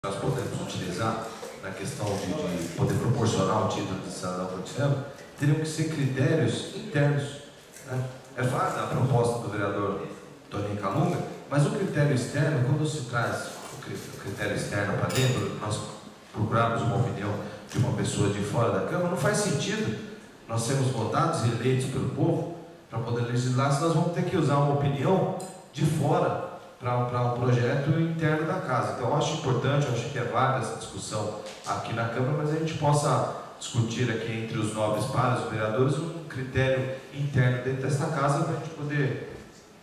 nós podemos utilizar na questão de poder proporcionar o título de cidadão cotidiano, teriam que ser critérios internos, né? É válida a proposta do vereador Toninho Calunga, mas o critério externo, quando se traz o critério externo para dentro, nós procurarmos uma opinião de uma pessoa de fora da Câmara, não faz sentido nós sermos votados e eleitos pelo povo para poder legislar, se nós vamos ter que usar uma opinião de fora para um projeto interno da casa. Então eu acho importante, eu acho que é válida essa discussão aqui na Câmara, mas a gente possa discutir aqui entre os nobres pares, os vereadores, um critério interno dentro desta casa para a gente poder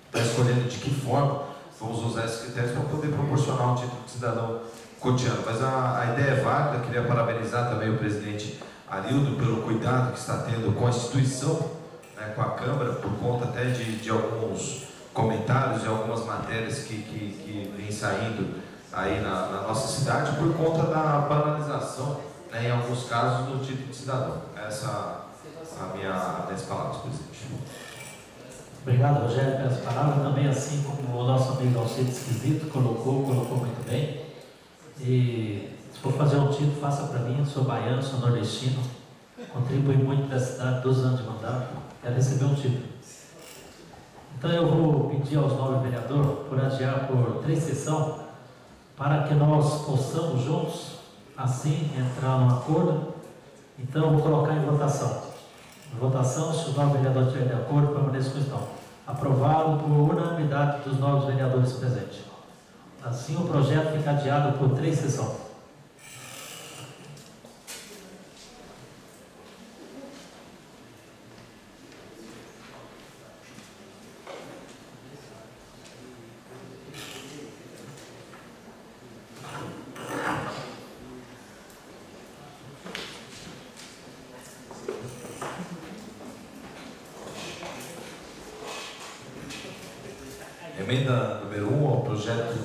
estar escolhendo de que forma vamos usar esses critérios para poder proporcionar um título de cidadão cotidiano. Mas a ideia é válida, queria parabenizar também o presidente Arildo pelo cuidado que está tendo com a instituição, né, com a Câmara, por conta até de alguns comentários e algumas matérias que vêm saindo aí na nossa cidade por conta da banalização, né, em alguns casos, do título de cidadão. Essa é a minhas palavras, presidente. Obrigado, Rogério, pelas palavras. Também, assim como o nosso amigo Alcides Esquisito colocou muito bem. E se for fazer um título, faça para mim. Sou baiano, sou nordestino, contribuí muito para a cidade, 12 anos de mandato, quero receber um título. Então eu vou pedir aos nobres vereadores por adiar por 3 sessões, para que nós possamos juntos, assim, entrar num acordo. Então eu vou colocar em votação. Em votação, se o nobre vereador estiver de acordo, permaneça com questão. Aprovado por unanimidade dos nobres vereadores presentes. Assim o projeto fica adiado por 3 sessões. Emenda número 1 ao projeto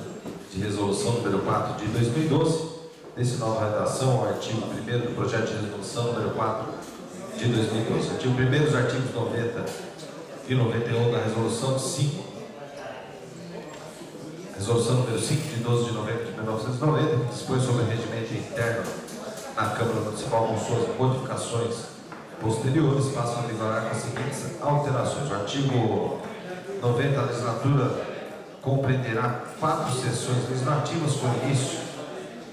de resolução número 4 de 2012, desse nova redação, ao artigo 1º do projeto de resolução número 4 de 2012. Artigo 1º, os artigos 90 e 91 da resolução 5, resolução número 5 de 12 de novembro de 1990, que dispõe sobre o regimento interno na Câmara Municipal com suas modificações posteriores, passam a vigorar com as seguintes alterações. O artigo 90, a legislatura compreenderá 4 sessões legislativas com início,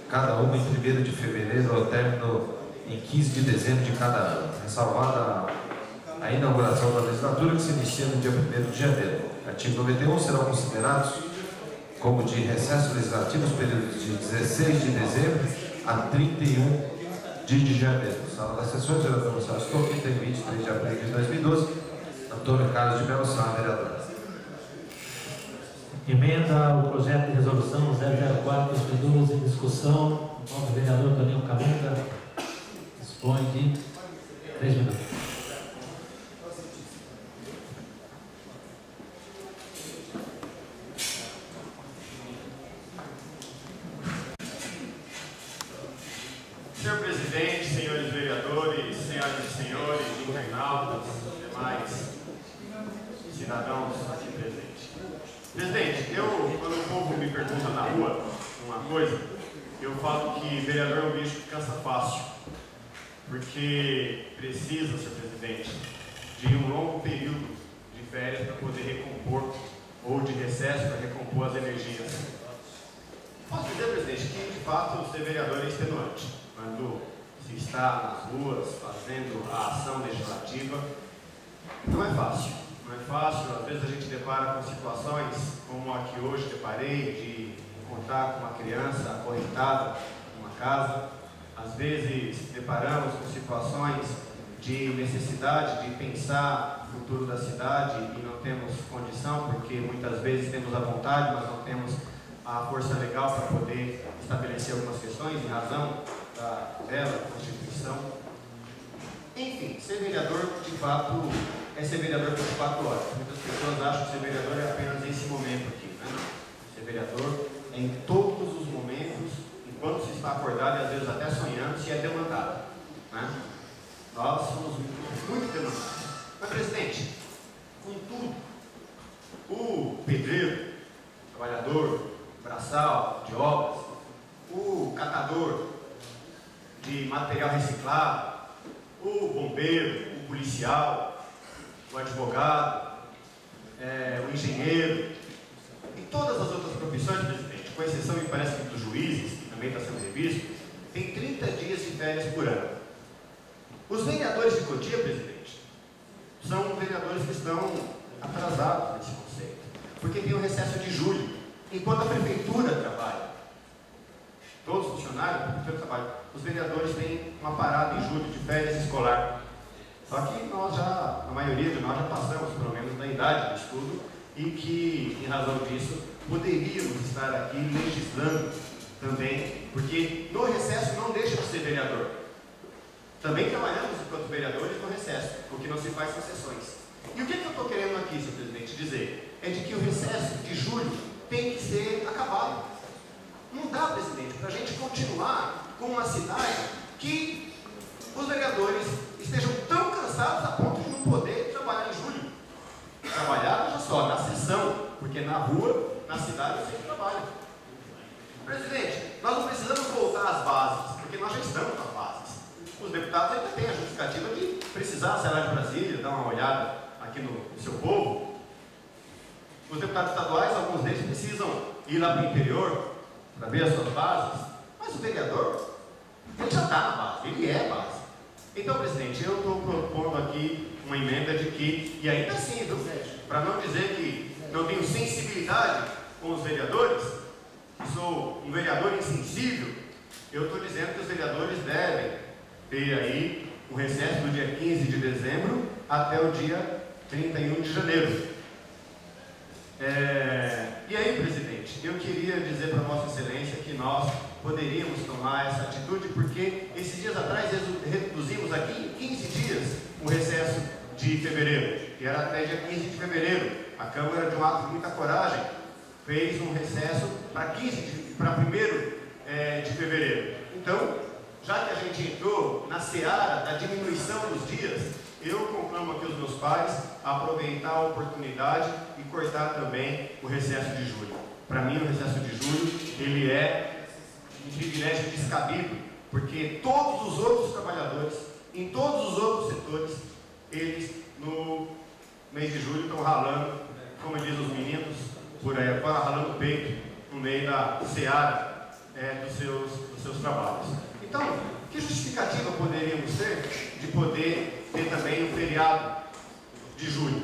cada uma em 1º de fevereiro ao término em 15 de dezembro de cada ano, ressalvada a inauguração da legislatura, que se inicia no dia 1º de janeiro. Artigo 91, serão considerados como de recesso legislativo os períodos de 16 de dezembro a 31 de janeiro. Sala das sessões, vereador Gonçalo Stolpin, tem 23 de abril de 2012, Antônio Carlos de Melo Sá, vereador. Emenda ao projeto de resolução 004/2012 em discussão. O novo vereador Toninho Calunga dispõe de 3 minutos. Senhor presidente, senhores vereadores, senhoras e senhores, internautas, demais cidadãos aqui presentes. Presidente, quando o povo me pergunta na rua uma coisa, eu falo que vereador é um bicho que cansa fácil, porque precisa, senhor presidente, de um longo período de férias para poder recompor, ou de recesso para recompor as energias. Posso dizer, presidente, que de fato ser vereador é extenuante, quando se está nas ruas fazendo a ação legislativa. Não é fácil. Não é fácil, às vezes a gente depara com situações como a que hoje deparei, de encontrar com uma criança acorrentada numa casa. Às vezes deparamos com situações de necessidade de pensar o futuro da cidade e não temos condição, porque muitas vezes temos a vontade, mas não temos a força legal para poder estabelecer algumas questões em razão da bela Constituição. Enfim, ser vereador, de fato, é ser vereador por 4 horas. Muitas pessoas acham que ser vereador é apenas esse momento aqui, né? Ser vereador é em todos os momentos, enquanto se está acordado e às vezes até sonhando, se é demandado, né? Nós somos muito demandados. Mas, presidente, contudo, o pedreiro, trabalhador, braçal de obras, o catador de material reciclado, o bombeiro, o policial, o advogado, o engenheiro e todas as outras profissões, presidente, com exceção, me parece, dos juízes, que também está sendo revisto, tem 30 dias de férias por ano. Os vereadores de Cotia, presidente, são vereadores que estão atrasados nesse conceito, porque tem o recesso de julho, enquanto a prefeitura trabalha. Todos os funcionários da prefeitura trabalham. Os vereadores têm uma parada em julho de férias escolar. Só que nós já, a maioria de nós já passamos, pelo menos, da idade do estudo, e que, em razão disso, poderíamos estar aqui legislando também, porque no recesso não deixa de ser vereador. Também trabalhamos enquanto vereadores no recesso, porque não se faz concessões. E o que eu estou querendo aqui, senhor presidente, dizer? É de que o recesso de julho tem que ser acabado. Não dá, presidente, para a gente continuar com uma cidade que os vereadores estejam tão cansados a ponto de não poder trabalhar em julho. Trabalhar, veja só, na sessão, porque na rua, na cidade, eu sempre trabalho. Presidente, nós não precisamos voltar às bases, porque nós já estamos nas bases. Os deputados ainda têm a justificativa de precisar sair lá de Brasília, dar uma olhada aqui no seu povo. Os deputados estaduais, alguns deles precisam ir lá para o interior para ver as suas bases, mas o vereador, ele já está na base, ele é a base. Então, presidente, eu estou propondo aqui uma emenda de que, e ainda assim, para não dizer que não tenho sensibilidade com os vereadores, que sou um vereador insensível, eu estou dizendo que os vereadores devem ter aí o recesso do dia 15 de dezembro até o dia 31 de janeiro. E aí, presidente, eu queria dizer para Vossa Excelência que nós poderíamos tomar essa atitude, porque esses dias atrás reduzimos aqui em 15 dias o recesso de fevereiro, que era até dia 15 de fevereiro. A Câmara, de um ato de muita coragem, fez um recesso para 1º de fevereiro. Então, já que a gente entrou na seara da diminuição dos dias, eu conclamo aqui os meus pares a aproveitar a oportunidade e cortar também o recesso de julho. Para mim, o recesso de julho, ele é um privilégio descabido, porque todos os outros trabalhadores, em todos os outros setores, eles no mês de julho estão ralando, como dizem os meninos, por aí agora, ralando o peito no meio da seara dos seus trabalhos. Então, que justificativa poderíamos ter de poder ter também um feriado de julho?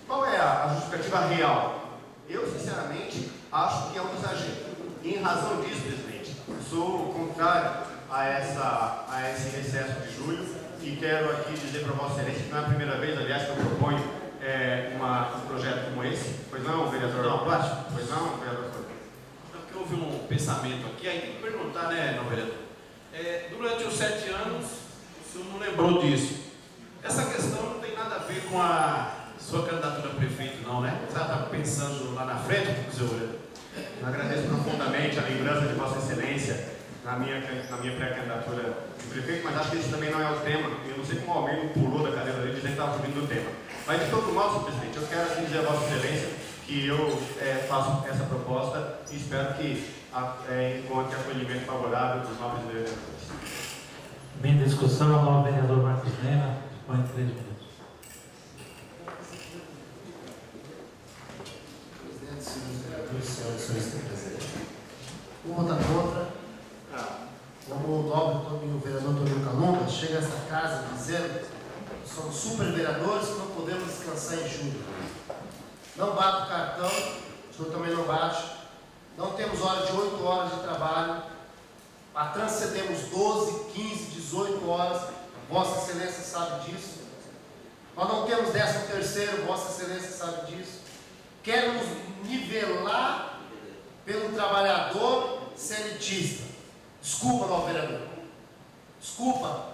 Qual é a justificativa real? Eu, sinceramente, acho que é um exagero. E em razão disso, presidente, sou contrário a esse recesso de julho e quero aqui dizer para Vossa Excelência que não é a primeira vez, aliás, que eu proponho um projeto como esse. Pois não, vereador? Não, plástico. Pois não, vereador? Porque houve um pensamento aqui, aí tem que perguntar, né, não, vereador? Durante os 7 anos, o senhor não lembrou disso. Essa questão não tem nada a ver com a sua candidatura a prefeito, não, né? Você está pensando lá na frente, senhor vereador? Eu agradeço profundamente a lembrança de Vossa Excelência na minha pré-candidatura de prefeito, mas acho que esse também não é o tema. Eu não sei como o Almeida pulou da cadeira dele dizendo que estava fugindo do tema. Mas, de todo modo, senhor presidente, eu quero assim dizer a Vossa Excelência que eu faço essa proposta e espero que encontre acolhimento favorável dos nobres vereadores. Bem, discussão, o novo vereador Marcos Lema, põe 3 minutos. Presidente, senhores vereadores, senhores presidente. Vou votar contra. Como o nobre o vereador Toninho Calunga chega a essa casa dizendo que somos super vereadores que não podemos descansar em julho. Não bato o cartão, o senhor também não bate. Não temos hora de 8 horas de trabalho. A transcendemos 12, 15, 18 horas. Vossa Excelência sabe disso. Nós não temos 13º, Vossa Excelência sabe disso. Quer nos nivelar pelo trabalhador seletista. Desculpa, novo vereador. Desculpa.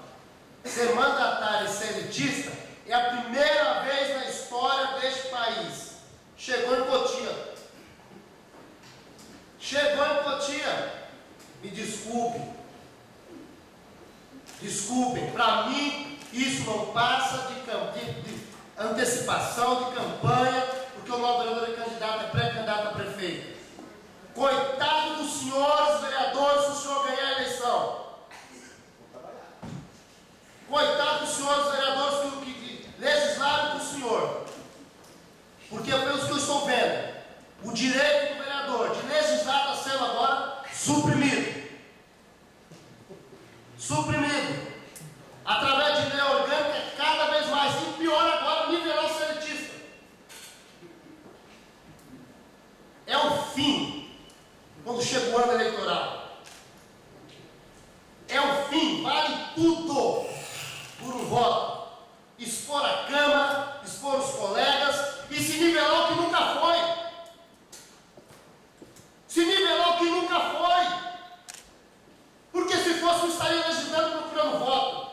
Ser mandatário e ser elitista é a primeira vez na história deste país. Chegou em Cotia. Chegou em Cotia. Me desculpe. Desculpem. Para mim, isso não passa de antecipação de campanha, porque o novo vereador é candidato, é pré-candidato a prefeito. Coitado dos senhores vereadores, se o senhor ganhar a eleição suprimido. Através de lei orgânica, cada vez mais. E pior agora, nivelar o seletista. É o fim, quando chega o ano eleitoral. É o fim, vale tudo por um voto. Expor a Câmara, expor os colegas e se nivelar o que nunca foi. Se nivelar o que nunca foi. Porque se fosse, não estaria legislando procurando voto.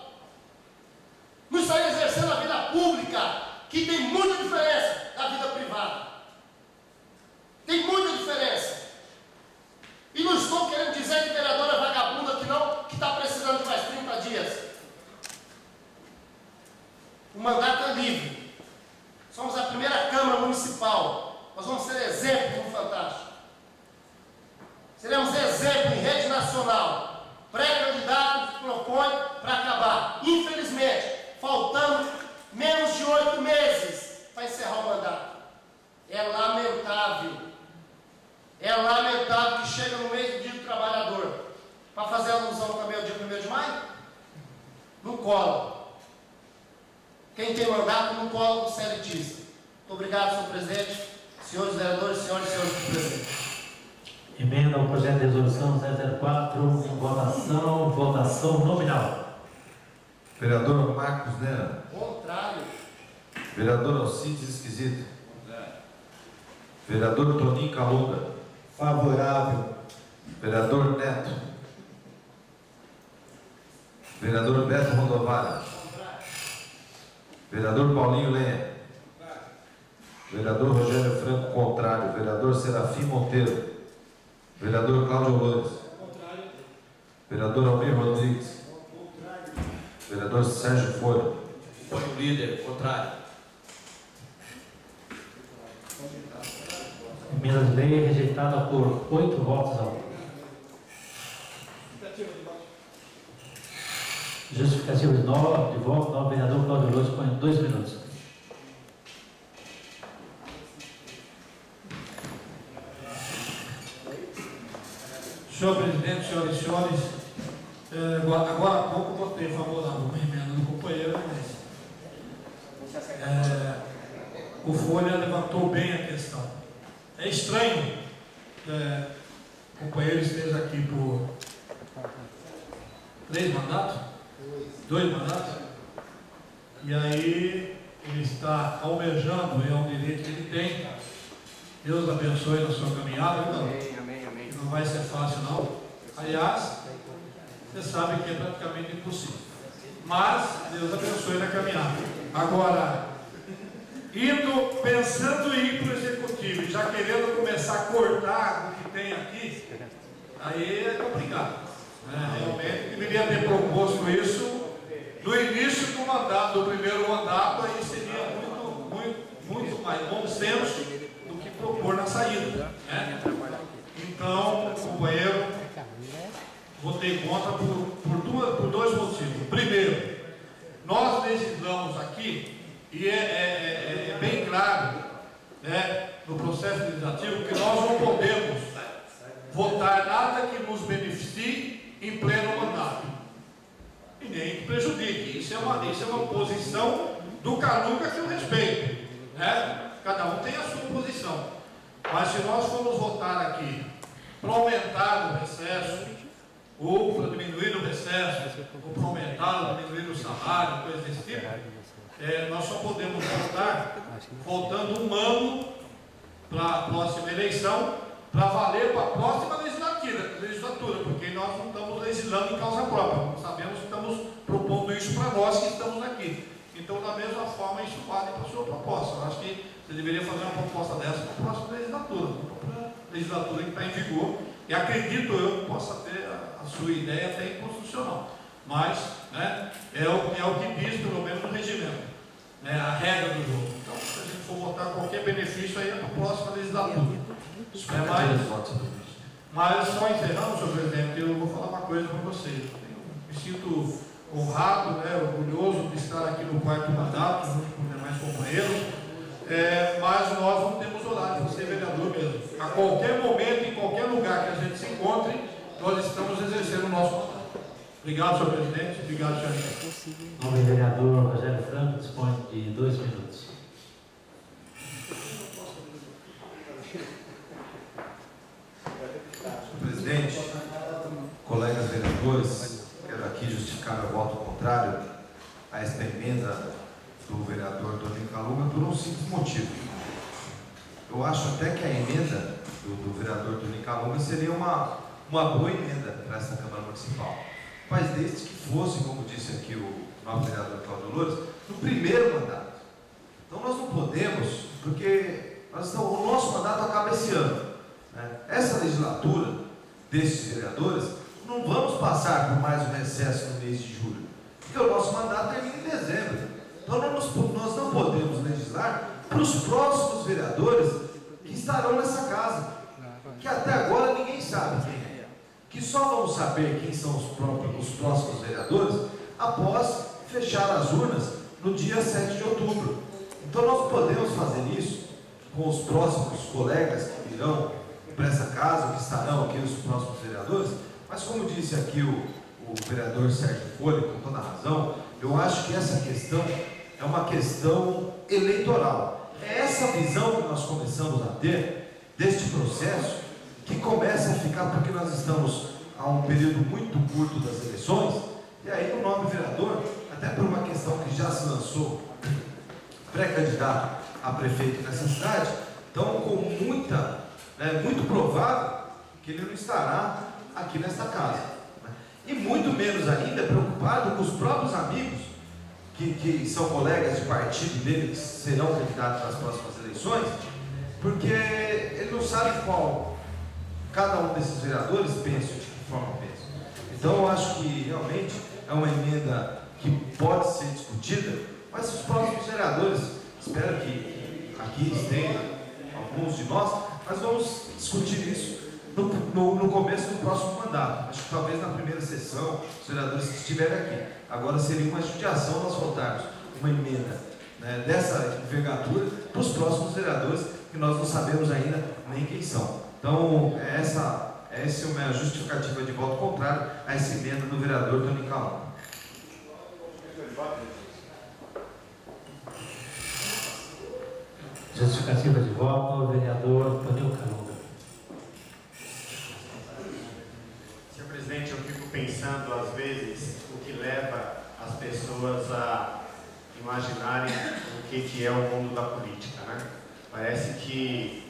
Não estaria exercendo a vida pública, que tem muita diferença da vida privada. Tem muita diferença. E não estou querendo dizer que vereador é vagabunda que está precisando de mais 30 dias. O mandato é livre. Somos a primeira Câmara Municipal. Nós vamos ser exemplo no Fantástico. Seremos exemplo em rede nacional. Pré-candidato que propõe para acabar. Infelizmente, faltando menos de 8 meses para encerrar o mandato. É lamentável. É lamentável que chega no mês do Dia do Trabalhador para fazer alusão também ao dia 1º de maio. Não cola. Quem tem mandato não cola com o seletista. Muito obrigado, senhor presidente, senhores vereadores, senhoras e senhores presidentes. Emenda ao projeto de resolução 004 em votação nominal. Vereador Marcos Nera. Contrário. Vereador Alcides Esquisito. Vereador Toninho Calunga. Favorável. Vereador Neto. Vereador Beto Rodovalho. Vereador Paulinho Lenha. Vereador Rogério Franco, contrário. Vereador Serafim Monteiro. Vereador Cláudio Loures. Vereador Almir Rodrigues. Vereador Sérgio Folha. Foi o líder, contrário. Emenda de lei rejeitada por 8 votos a 1. Justificativa de voto, novo vereador Cláudio Loures, põe 2 minutos. Senhor presidente, senhoras e senhores, agora há pouco votei favorável com a emenda do companheiro, mas o Folha levantou bem a questão. É estranho o companheiro esteja aqui por 3 mandatos, 2 mandatos, e aí ele está almejando, é um direito que ele tem. Deus abençoe na sua caminhada. Não vai ser fácil, não. Aliás, você sabe que é praticamente impossível. Mas Deus abençoe na caminhada. Agora, pensando em ir para o executivo e já querendo começar a cortar o que tem aqui, aí é complicado. Realmente deveria ter proposto isso no início do mandato, do primeiro mandato, aí seria muito mais bom senso do que propor na saída. Então, companheiro, votei contra por 2 motivos. Primeiro, nós legislamos aqui, e é bem claro no processo legislativo, que nós não podemos votar nada que nos beneficie em pleno mandato e nem que prejudique. Isso é uma posição do Calunga que eu respeito. Cada um tem a sua posição. Mas se nós formos votar aqui para aumentar o recesso, ou para diminuir o recesso, ou para aumentar ou diminuir o salário, coisas desse tipo, nós só podemos votar faltando 1 ano para a próxima eleição, para valer para a próxima legislatura, porque nós não estamos legislando em causa própria, não sabemos que estamos propondo isso para nós que estamos aqui. Então, da mesma forma, isso vale para a sua proposta. Eu acho que você deveria fazer uma proposta dessa para a próxima legislatura, para a legislatura que está em vigor, e acredito eu que possa ter a sua ideia até inconstitucional. Mas é o que diz, pelo menos, no regimento, a regra do jogo. Então, se a gente for votar qualquer benefício, aí é para a próxima legislatura. Mas só encerrando, senhor presidente, eu vou falar uma coisa para vocês. Eu me sinto honrado, orgulhoso de estar aqui no 4º mandato, junto com os demais companheiros, mas nós não temos horário para ser vereador mesmo. A qualquer momento, em qualquer lugar que a gente se encontre, nós estamos exercendo o nosso mandato. Obrigado, senhor presidente. Obrigado, senhor chefe. O novo vereador Rogério Franco dispõe de 2 minutos. Senhor presidente, colegas vereadores, quero aqui justificar meu voto contrário a esta emenda do vereador Toninho Calunga por um simples motivo. Eu acho até que a emenda do vereador Toninho Calunga seria uma boa emenda para essa Câmara Municipal, mas desde que fosse, como disse aqui o nosso vereador Cláudio Loures, no primeiro mandato. Então nós não podemos, porque o nosso mandato acaba esse ano, né? Essa legislatura desses vereadores, não vamos passar por mais um recesso no mês de julho, porque o nosso mandato termina em dezembro. Então nós não podemos legislar para os próximos vereadores que estarão nessa casa, que até agora ninguém sabe quem é, que só vamos saber quem são os próximos vereadores após fechar as urnas no dia 7 de outubro. Então nós podemos fazer isso com os próximos colegas que virão para essa casa, que estarão aqui os próximos vereadores, mas como disse aqui o vereador Sérgio Folha, com toda a razão, eu acho que essa questão é uma questão eleitoral. É essa visão que nós começamos a ter deste processo, que começa a ficar, porque nós estamos a um período muito curto das eleições, e aí o nome vereador, até por uma questão que já se lançou pré-candidato a prefeito nessa cidade, então com muito provável que ele não estará aqui nesta casa, né? E muito menos ainda preocupado com os próprios amigos que são colegas de partido dele, que serão candidatos nas próximas eleições, porque ele não sabe qual cada um desses vereadores pensa, de que forma pensa. Então eu acho que realmente é uma emenda que pode ser discutida, mas os próximos vereadores, espero que aqui estejam alguns de nós, mas vamos discutir isso no começo do próximo mandato. Acho que talvez na primeira sessão, os vereadores que estiverem aqui. Agora seria uma judiação nós votarmos uma emenda, né, dessa envergadura para os próximos vereadores, que nós não sabemos ainda nem quem são. Então, essa é a minha justificativa de voto contrário a essa emenda do vereador Toninho Calunga. Justificativa de voto ao vereador Toninho Calunga. Senhor presidente, eu fico pensando às vezes o que leva as pessoas a imaginarem o que é o mundo da política, né? Parece que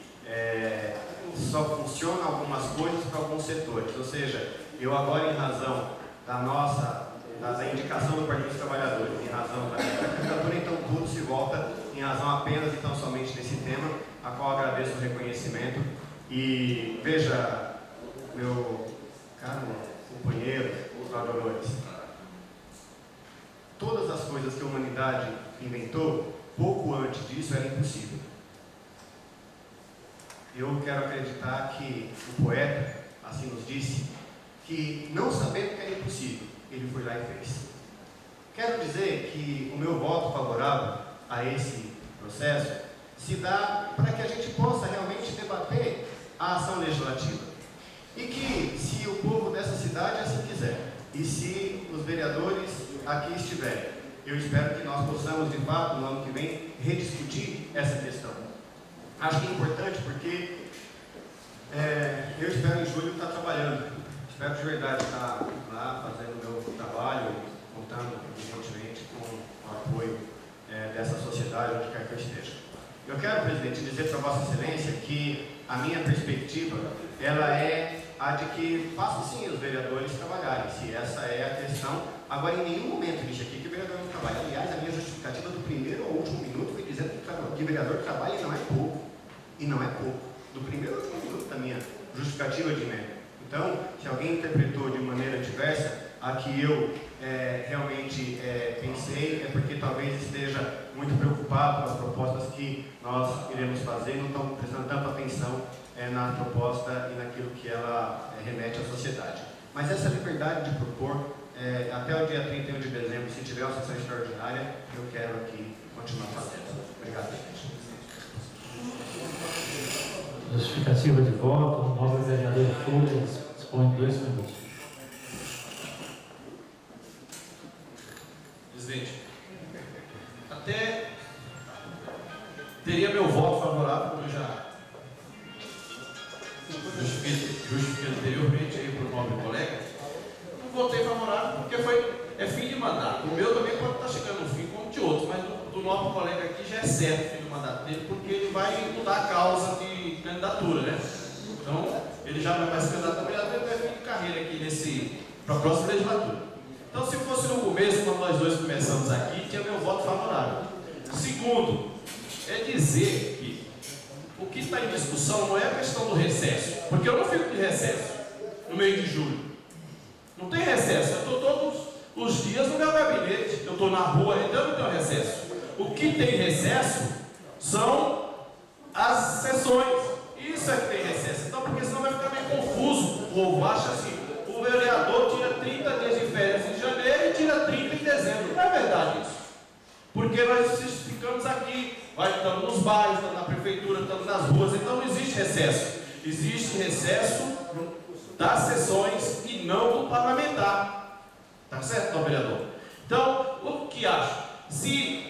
só funciona algumas coisas para alguns setores, ou seja, eu agora, em razão da indicação do Partido dos Trabalhadores, em razão da candidatura, então tudo se volta em razão apenas e tão somente desse tema, a qual agradeço o reconhecimento. E veja, meu caro companheiro, Cláudio Loures, todas as coisas que a humanidade inventou, pouco antes disso era impossível. Eu quero acreditar que o poeta, assim nos disse, que não sabendo que era impossível, ele foi lá e fez. Quero dizer que o meu voto favorável a esse processo se dá para que a gente possa realmente debater a ação legislativa. E que, se o povo dessa cidade assim quiser, e se os vereadores aqui estiverem, eu espero que nós possamos, de fato, no ano que vem, rediscutir essa questão. Acho que é importante porque eu espero em julho estar trabalhando. Espero de verdade estar lá fazendo o meu trabalho, contando, evidentemente, com o apoio dessa sociedade, onde quer que eu esteja. Eu quero, presidente, dizer para Vossa Excelência que a minha perspectiva, ela é a de que façam sim os vereadores trabalharem, se essa é a questão. Agora, em nenhum momento disse aqui que o vereador não trabalha. Aliás, a minha justificativa do primeiro ao último minuto foi dizendo que o vereador trabalha e não é pouco. E não é pouco. Do primeiro ao último minuto da minha justificativa de emenda. Então, se alguém interpretou de maneira diversa a que eu realmente pensei, é porque talvez esteja muito preocupado com as propostas que nós iremos fazer e não estão prestando tanta atenção na proposta e naquilo que ela remete à sociedade. Mas essa liberdade de propor, até o dia 31 de dezembro, se tiver uma sessão extraordinária, eu quero aqui continuar fazendo. Obrigado, presidente. Justificativa de voto, o novo vereador Folha dispõe de 2 minutos. é fim de mandato. O meu também pode estar chegando no fim, como de outros, mas do nosso colega aqui já é certo o fim do mandato dele, porque ele vai mudar a causa de candidatura, né? Então, ele já vai se candidatar a vereador, ele vai fim de carreira aqui para a próxima legislatura. Então, se fosse no começo, quando nós dois começamos aqui, tinha meu voto favorável. Segundo, é dizer que o que está em discussão não é a questão do recesso, porque eu não fico de recesso no meio de julho. Não tem recesso, eu estou todos os dias no meu gabinete, eu estou na rua, então eu não tenho recesso. O que tem recesso são as sessões, isso é que tem recesso. Então, porque senão vai ficar meio confuso, o povo acha assim, o vereador tira 30 dias de férias em janeiro e tira 30 em dezembro. Não é verdade isso. Porque nós ficamos aqui, estamos nos bairros, estamos na prefeitura, estamos nas ruas, então não existe recesso. Existe recesso das sessões e não do parlamentar. Tá certo, não, vereador? Então, o que acho? Se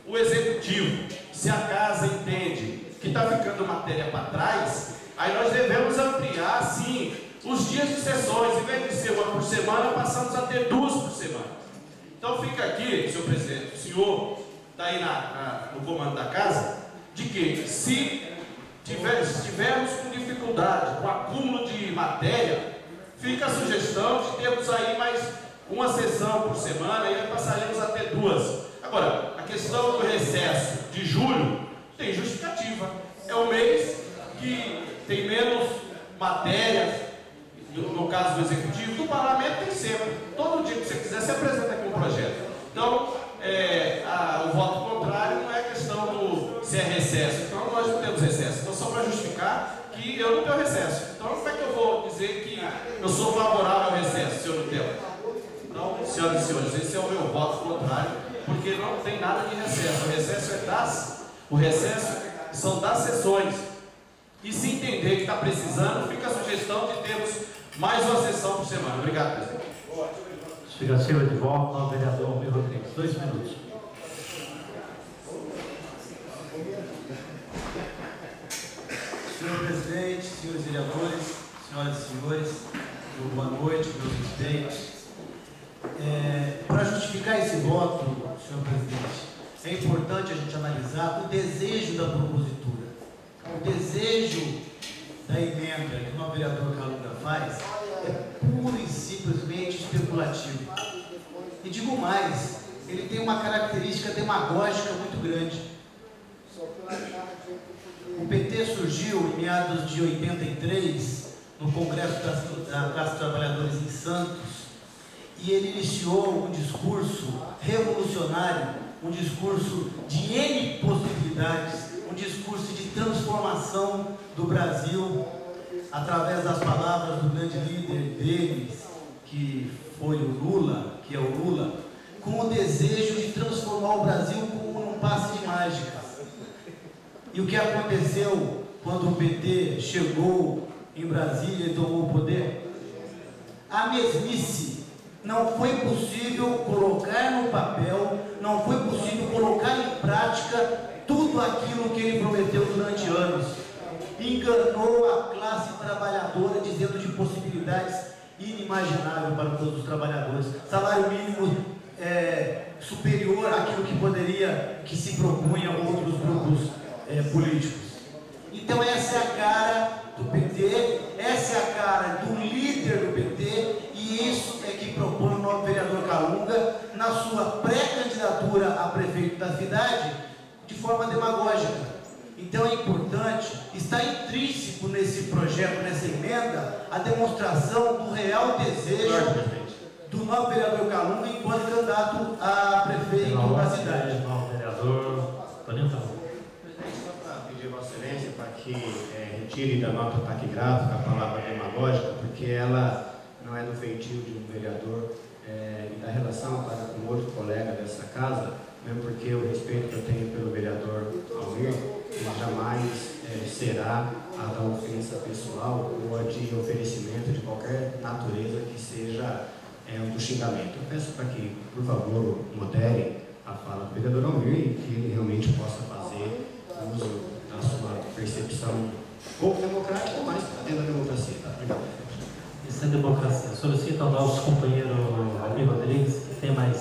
o executivo, se a casa entende que está ficando matéria para trás, aí nós devemos ampliar, sim, os dias de sessões. Em vez de ser uma por semana, passamos a ter 2 por semana. Então fica aqui, senhor presidente, o senhor está aí no comando da casa, de que se tivermos com dificuldade, com acúmulo de matéria, fica a sugestão de termos aí mais uma sessão por semana, e aí passaremos a ter 2. Agora, a questão do recesso de julho tem justificativa. É o mês que tem menos matérias, no caso do executivo. Do parlamento tem sempre. Todo dia que você quiser, você apresenta aqui um projeto. Então, o voto contrário não é questão do se é recesso. Então, nós não temos recesso. Então, só para justificar que eu não tenho recesso. Então, como é que eu vou dizer que eu sou favorável ao recesso se eu não tenho? Então, senhoras e senhores, esse é o meu voto contrário, porque não tem nada de recesso. O recesso são das sessões. E se entender que está precisando, fica a sugestão de termos mais uma sessão por semana. Obrigado, presidente. Explicativa de voto ao vereador Almir Rodrigues. 2 minutos. Senhor presidente, senhores vereadores, senhoras e senhores, boa noite, meus respeitos. Para justificar esse voto, senhor presidente, é importante a gente analisar o desejo da propositura. O desejo da emenda que o nosso vereador Calunga faz é puro e simplesmente especulativo. E digo mais, ele tem uma característica demagógica muito grande. O PT surgiu em meados de 83, no Congresso da Classe Trabalhadores em Santos, e ele iniciou um discurso revolucionário, um discurso de N possibilidades, um discurso de transformação do Brasil, através das palavras do grande líder deles, que foi o Lula, que é o Lula, com o desejo de transformar o Brasil como num passe de mágica. E o que aconteceu quando o PT chegou em Brasília e tomou o poder? A mesmice. Não foi possível colocar no papel, não foi possível colocar em prática tudo aquilo que ele prometeu durante anos. Enganou a classe trabalhadora dizendo de possibilidades inimagináveis para todos os trabalhadores. Salário mínimo superior àquilo que se propunha outros grupos políticos. Então essa é a cara do PT, essa é a cara do líder do PT, e isso é que propõe o novo vereador Calunga na sua pré-candidatura a prefeito da cidade de forma demagógica. Então é importante, está intrínseco nesse projeto, nessa emenda, a demonstração do real desejo do novo vereador Calunga enquanto candidato a prefeito da cidade. Vereador Toninho Calunga. Pedir a Vossa Excelência para que retire da nota taquigráfica a palavra demagógica, porque ela não é do feitio de um vereador e da relação com outro colega dessa casa, mesmo porque o respeito que eu tenho pelo vereador Almir, ele jamais será a da ofensa pessoal ou a de oferecimento de qualquer natureza que seja do xingamento. Eu peço para que, por favor, moderem a fala do vereador Almir e que ele realmente possa fazer uso da sua percepção pouco democrática, mas dentro da democracia. Obrigado. Isso é democracia. Solicito ao nosso companheiro Almir Rodrigues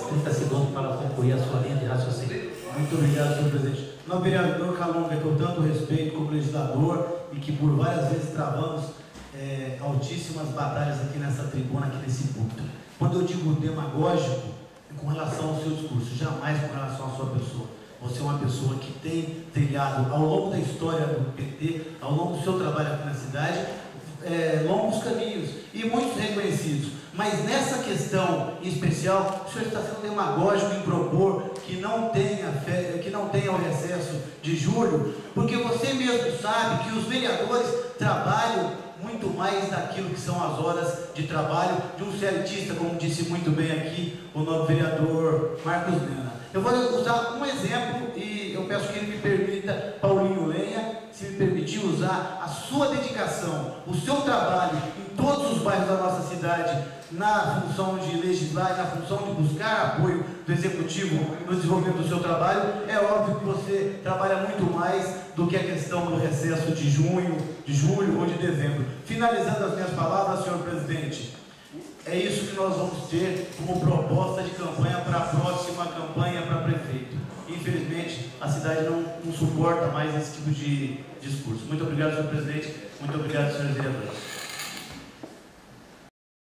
30 segundos para concluir a sua linha de raciocínio. Muito obrigado, senhor presidente. Não, vereador Calunga, que eu tanto respeito como legislador e que por várias vezes travamos altíssimas batalhas aqui nessa tribuna, aqui nesse púlpito. Quando eu digo demagógico, é com relação ao seu discurso, jamais com relação à sua pessoa. Você é uma pessoa que tem trilhado ao longo da história do PT, ao longo do seu trabalho aqui na cidade, longos caminhos e muitos reconhecidos. Mas nessa questão em especial, o senhor está sendo demagógico em propor que não tenha o recesso de julho, porque você mesmo sabe que os vereadores trabalham muito mais daquilo que são as horas de trabalho de um cientista, como disse muito bem aqui o nobre vereador Marcos Mena. Eu vou usar um exemplo e eu peço que ele me permita, Paulinho Lenha, se me permitir usar a sua dedicação, o seu trabalho em todos os bairros da nossa cidade, na função de legislar, na função de buscar apoio do Executivo no desenvolvimento do seu trabalho. É óbvio que você trabalha muito mais do que a questão do recesso de junho, de julho ou de dezembro. Finalizando as minhas palavras, senhor presidente, é isso que nós vamos ter como proposta de campanha para a próxima campanha para prefeito. Infelizmente, a cidade não suporta mais esse tipo de discurso. Muito obrigado, senhor presidente. Muito obrigado, senhores vereadores.